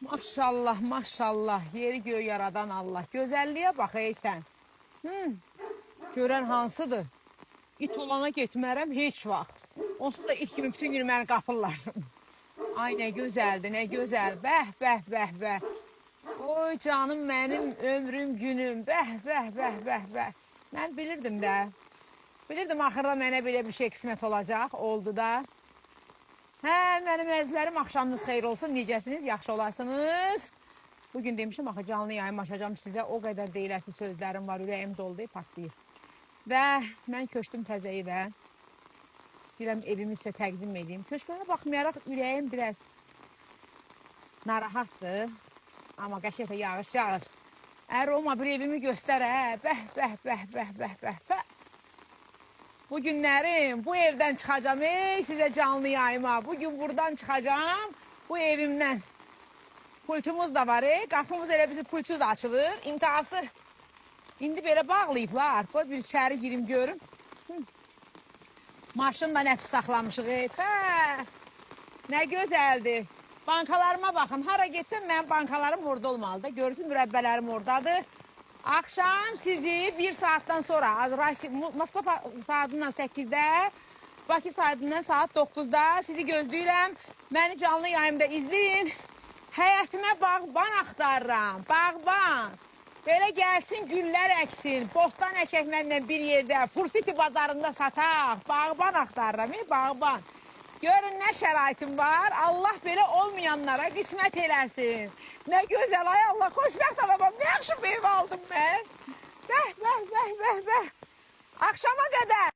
Maşallah, maşallah. Yeri göğü yaradan Allah. Gözəlliyə bax ey sən. Görən hansıdır? İt olana getmərəm heç vaxt. Onsuz da it kimi bütün gün məni qapırlar. Ay nə gözəldir, nə gözəl. Bəh, bəh, bəh, bəh. Oy canım mənim, ömrüm, günüm. Bəh, bəh, bəh, bəh, bəh. Mən bilirdim də. Bilirdim axırda mənə belə bir şey qismət olacaq. Oldu da. Hə, mənim əzizlərim, axşamınız xeyir olsun. Necəsiniz? Yaxşı olasınız. Bugün demişim, axı canlı yayım açacağım sizə. O qədər deyiləsi sözlərim var. Ürəyim doldu, patlayır. Və mən köçdüm təzə evə. İstəyirəm evimi sizə təqdim edeyim. Köçməyə baxmayaraq ürəyim biraz narahatdır. Amma qəşəngə yağış yağır. Əgər olma bir evimi göstər, hə. Bəh, bəh, bəh, bəh, bəh, bəh, bəh. Bu günlərim bu evdən çıxacağım, ey sizə canlı yayıma. Bugün buradan çıxacağım, bu evimdən. Pultumuz da var, qapımız elə bizim pultuz da açılır. İmtihası indi belə bağlayıblar. Qoy bir içəri girim görüm. Maşınla nəfis saxlamışıq, hə. Nə gözəldir. Bankalarıma baxın, hara getsəm mənim bankalarım orada olmalıdır. Görürsün, mürəbbələrim oradadır. Akşam sizi bir saatdən sonra Moskva saatından 8-də, Bakı saatından saat 9-da sizi gözləyirəm. Məni canlı yayımda izləyin. Həyətimə bağban axtarıram, bağban. Belə gəlsin, güllər əksin, bostan əkək mənlə bir yerdə, Fursiti bazarında sataq, bağban axtarıram, bağban. Görün nə şəraitim var, Allah belə olmayanlara qismət eləsin. Nə gözəl, ay Allah, xoşbəxt adamam, nə yaxşı meyvə aldım mən. Bəh, bəh, bəh, bəh, bəh. Akşama qədər